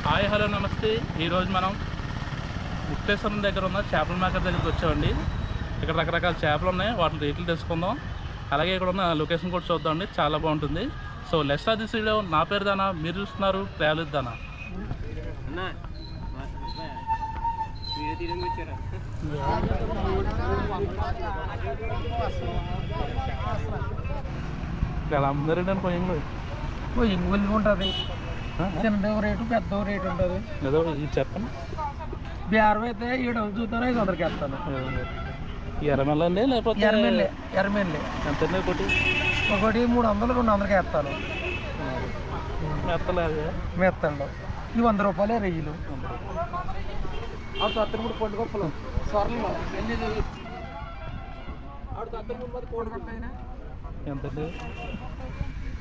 Hi hello నమస్తే. ఈరోజు మనం ముక్తేశ్వరం దగ్గర ఉన్న చేపల మార్కెట్ దగ్గరికి వచ్చామండి. ఇక్కడ రకరకాల చేపలు ఉన్నాయి, వాటి రేట్లు తెలుసుకుందాం. అలాగే ఇక్కడ ఉన్న లొకేషన్ కూడా చూద్దామండి, చాలా బాగుంటుంది. So let's start this video. నా పేరు దానా, మీరు చూస్తున్నారు ట్రావెల్ విత్ దానా. ఇలా అందరూ పోయింగ్ ఉంటుంది, చిన్న రేటు పెద్ద రేటు ఉంటుంది. ఏదో ఇది చెప్పండి. బేరం అయితే 700 చూస్తాను, 500కి వేస్తాను. ఎర్రమెల్ల అండి లేకపోతే ఎర్రమెల్లి ఎంత ఒకటి 300, 200కి వేస్తాను. మెత్తలేదు మెత్తండు ఇవి 100 రూపాయలే రొయ్యలు. ఆవిడ 3 పండు గొప్పలు సొరలు ఎంతండి?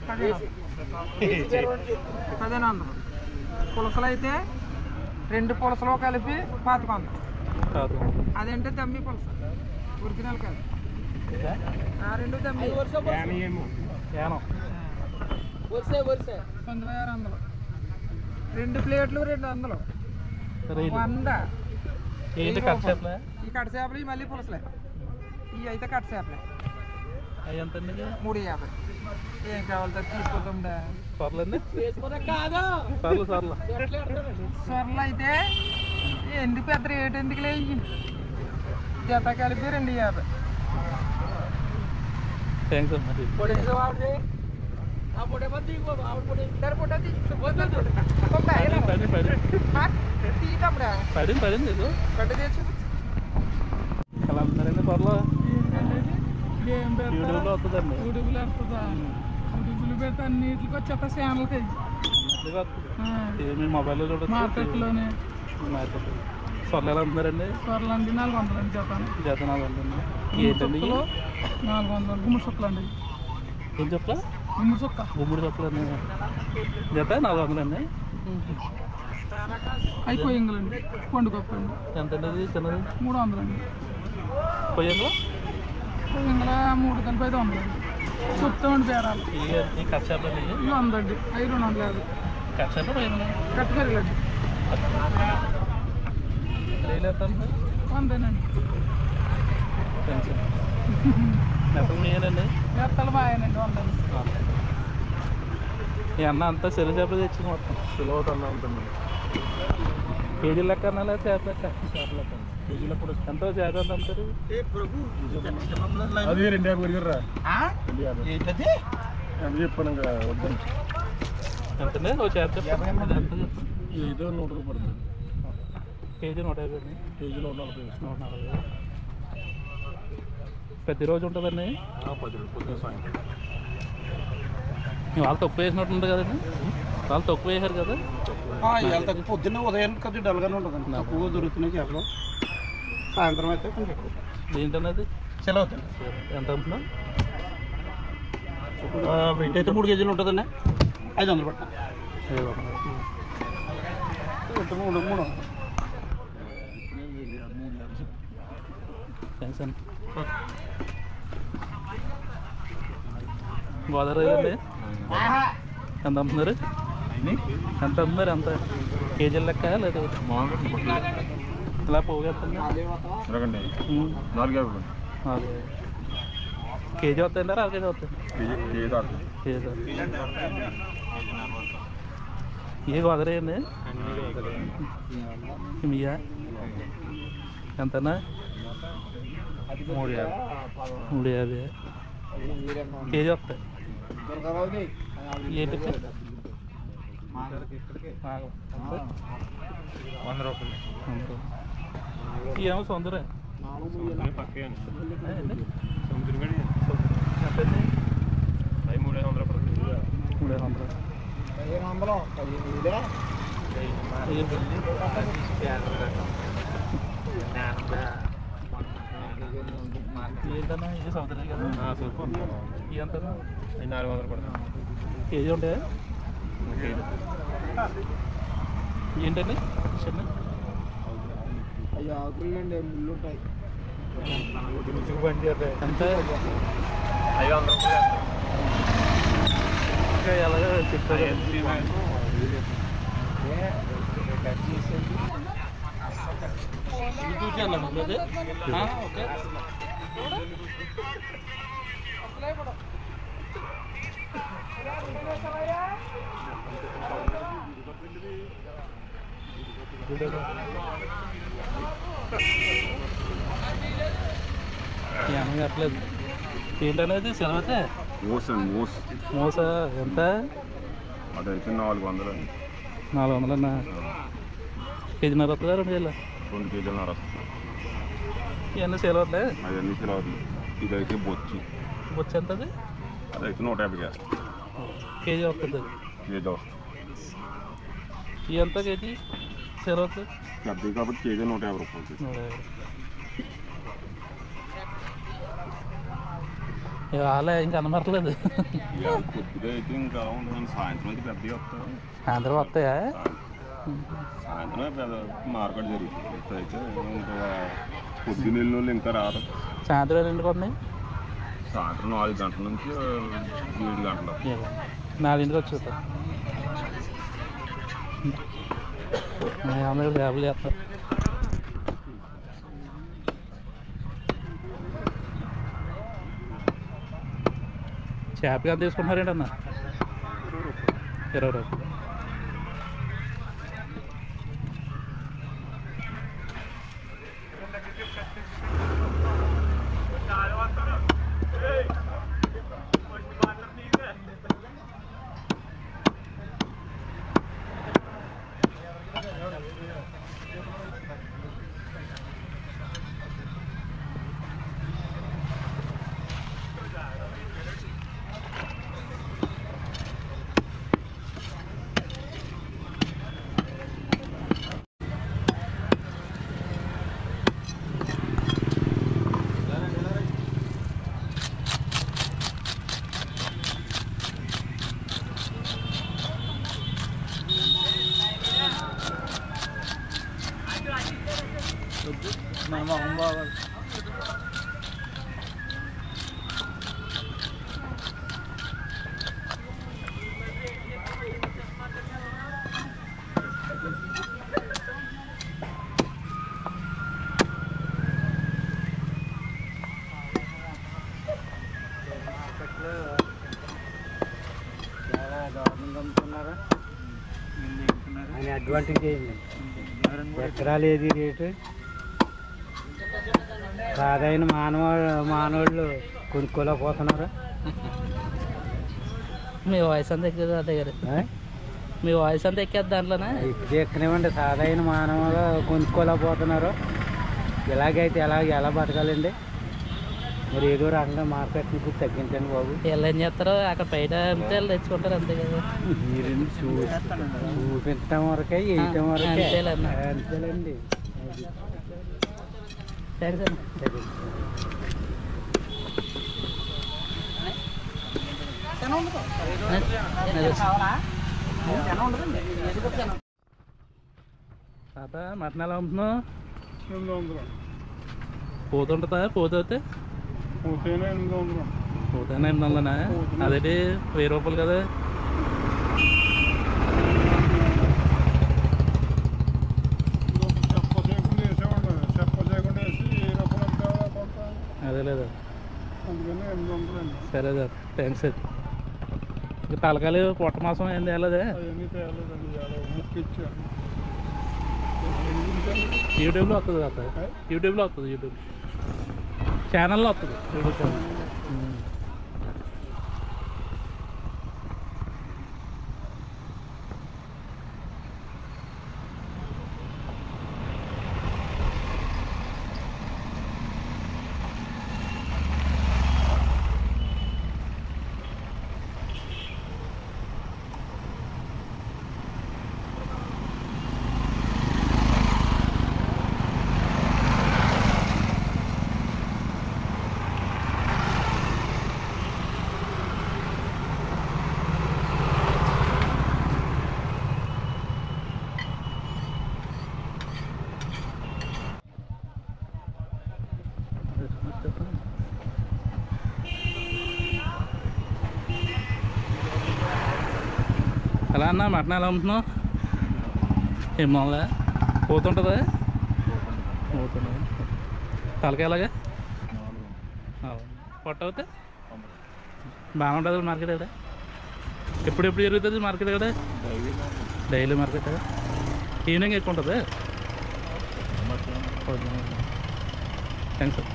1500. పులసలు అయితే 2 పులసలు కలిపి 1500. అదంటే దమ్మి పులస ఒరిజినల్ కలిపి 2 దమ్మి 1600. 2 ప్లేట్లు 200. 100. ఏంటి కట్ చేపలే? ఈ కట్ట చేపలు ఇవి మళ్ళీ పులసలే. ఇవి అయితే కట్ట చేపలే. అవి ఎంతండి? 350. ఏం కావాలి తీసుకుందా? సొరలండి సొరలు అయితే ఎందుకు పెద్ద రేటు ఎందుకు లేవు, జత కలిపి 250. థ్యాంక్స్ అండి. పడింది అలా అందరండి త్వరలో యూట్యూబ్లో వస్తుందండి. యూట్యూబ్లో వస్తుందా? యూట్యూబ్లో పెడితే అన్నిటికి వచ్చేస్తా ఛానల్కి. మీ మొబైల్లో చూడొచ్చు. మార్కెట్లోనే సొరలు ఎలా అమ్ముతున్నారండి? సొరలు అండి 400 అండి జత 400. ఏంటండి? 400. గుమ్మడి చుక్కలు అండి. ఏం చెప్పా? గుమ్మడి చుక్కలు అండి. జత 400 అండి. అవి కొయ్యంగులండి, పండుగప్పు అండి. ఎంతండి అది చిన్నది? 300 అండి. కొయ్యంగా కొయ్యంగుల 3 కలిపి 500 అండి. చెప్తామండి బేరాలు. ఈ కట్ చేపలు ఇవి 100 అండి. అవి 250. కట్ చేపలు పోయింది కట్టుకరిగండి రైలు ఎంతండి? 100 అండి. మెత్తలు మీయేనండి? మెత్తలు బాగానండి 100 అండి. ఈ అన్న అంతా సెల చేపలు తెచ్చింది, మొత్తం కిలో అన్న ఉంటుంది. కేజీ లెక్క అన్నా చేప లెక్క? కేజీల కూడా ఎంతో చేప ఎంత అమ్ముతారు? అది 250 చెప్పాను వద్దని. ఎంతండి ఒక చేప? ఏదో 100 రూపాయలు పడుతుంది. కేజీ 150. కేజీ 140. 140. ప్రతిరోజు ఉంటుందండి? 10 రూపాయలు సాయంత్రం. వాళ్ళు తక్కువ వేసినట్టుంది కదండి? వాళ్ళు తక్కువ వేసారు కదా? తక్కువ పొద్దున్న ఉదయం కొద్దిగా డల్గానే ఉంటుందండి. తక్కువ దొరుకుతున్నాయి చేపలు. సాయంత్రం అయితే కొంచెం ఎక్కువ. ఏంటన్నది? సెలవు అవుతుంది. ఎంత అమ్ముతున్నా? వెయిట్ అయితే 3 కేజీలు ఉంటుందండి. 500 పట్టిన 3. థ్యాంక్స్ అండి. గోదావరి అండి ఎంత అమ్ముతున్నారు? ఎంత అమ్ముతున్నారు? ఎంత కేజీల లెక్క లేదా ఇలా పోగేస్తుంది? 450. కేజీ వస్తాయండి? 1/2 కేజీ వస్తాయి? కేజీ. ఏ గోదావరి అండి? మీయా ఎంతనా? 350 కేజీ వస్తాయి. ఏంటి? 100 రూపాయలు. ఏమో సొందరే పక్కే ఎంతండి? 300 పడుతుంది. 300. ఏంటన్నా ఇది సముద్రం కదా? సూపర్. ఎంత? 400 పడుతుంది. కేజీ ఉంటాయా? ఏంటండి చిన్న? అయ్యో ఆకులండి, ముళ్ళు ఉంటాయి. ఎంత? 500 రూపాయలు. ఇంకా ఎలాగో చెప్తారు. ఓకే అన్న అది ఓకే. ఏమీ కట్టలేదు. ఏంటనేది సెలవుతే మోస ఎంత? అదైతే 400 400 అన్న. కేజీన్నర వస్తుందా 2 కేజీలు? 2 కేజీలన్నర వస్తుంది. ఇవన్నీ సెలవులే. అవన్నీ సిలవదు. ఇదైతే బొచ్చు. బొచ్చు ఎంత? అది అదైతే 150 వేస్తాం. కేజీ వస్తుంది. కేజీ వస్తుంది. ఇవి ఎంత కేజీ సెలవుతుంది? పెద్దవి కాబట్టి కేజీ 150 రూపాయలు. వాళ్ళే ఇంకా కనబడలేదు. కొద్దిగా అయితే ఇంకా ఉంటుంది. సాయంత్రం అయితే పెద్దవి వస్తాయి. సాయంత్రం వస్తాయా? సాయంత్రం పెద్ద మార్కెట్ జరుగుతుంది. ఇప్పుడైతే ఇంకా పొద్దున్నెళ్ళు ఇంకా రాదు. సాయంత్రం 2 ఉన్నాయి. సాయంత్రం 4 గంటల నుంచి 7 గంటలు. 4ంటికి వచ్చేస్తారు. అందరూ చేపలు చేస్తారు. చేపకి ఎంత తీసుకుంటున్నారేంటి అన్న? 20 రూపాయలు. మొహం బాగాలి. ఆయన అడ్వాంటేజ్ అయింది. ఎకరాలు ఏది రేటు సాధారణ మానవాళ్ళు కొనుక్కోలేకపోతున్నారు. మీ వాయిస్ అంతా ఎక్కేది అదే గారు. మీ వాయిస్ అంతా ఎక్కేది దాంట్లోనే. ఇప్పుడు ఎక్కనివ్వండి. సాధారణ మానవులు కొనుక్కోలేకపోతున్నారు. ఇలాగైతే ఎలా బతకాలండి? మరి ఏదో రకంగా మార్కెట్ని తగ్గించండి బాబు. వీళ్ళు ఏం చేస్తారో అక్కడ బయట అమ్మితే వాళ్ళు తెచ్చుకుంటారు అంతే కదా. మీరు చూపించడం వరకే వేయటం వరకే అంతేలేండి. థ్యాంక్స్ అన్న. తాత మటన్ ఎలా అమ్ముతున్నావు? 800. పోతుంటుందా? పోతే పోతేనే 800. పోతేనే 800. అదేంటి 1000 రూపాయలు కదా. అదే లేదా? అందుకని 800. సరే సార్, థ్యాంక్స్ సార్. ఇంకా తలకాయలు పొట్ట మాసం ఏం తేలేదే? అవన్నీ తేలేదండి. ముక్కు ఇచ్చాను. యూట్యూబ్లో వస్తుంది కదా. యూట్యూబ్లో వస్తుంది. యూట్యూబ్ ఛానల్లో వస్తుంది. YouTube channel. ఎలా అన్నా మటన్ ఎలా అమ్ముతున్నావు? 800 పోతుంటుందా? పోతుందా? తలకాయ ఎలాగా పొట్ట అవుతే బాగా ఉంటుంది మార్కెట్ ఇక్కడ. ఎప్పుడు జరుగుతుంది మార్కెట్ ఇక్కడ? డైలీ మార్కెట్ ఈవినింగ్ ఎక్కువ ఉంటుంది. Thanks sir.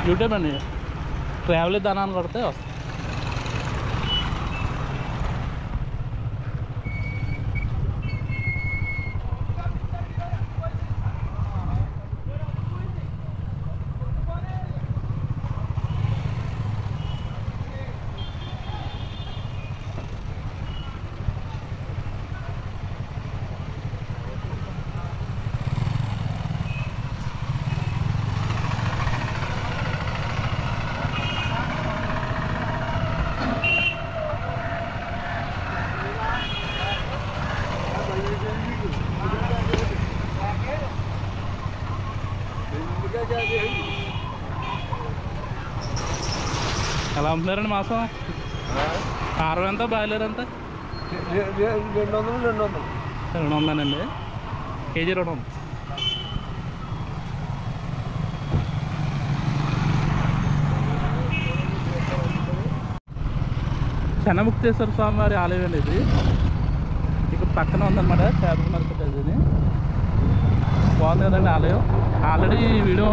యూట్యూబ్ అండి, ట్రావెల్ దానాన్ని కొడితే వస్తుంది. ఎలా అమ్ముతున్నారండి మాసం? 60 ఎంత, బాయిలర్ ఎంత? 200 అండి, కేజీ 200. చెన్నముక్తేశ్వర స్వామి వారి ఆలయం అండి ఇది. ఇక్కడ పక్కన ఉందన్నమాట చేపల మార్కెట్. అది బాగుంది కదండి ఆలయం. ఆల్రెడీ ఈ వీడియో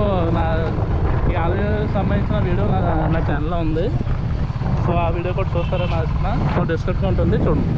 ఈ ఆలయం సంబంధించిన వీడియో నా ఛానల్లో ఉంది. సో ఆ వీడియో కూడా చూస్తారని ఆశిస్తున్నా. సో డిస్క్రిప్షన్ ఉంటుంది, చూడండి.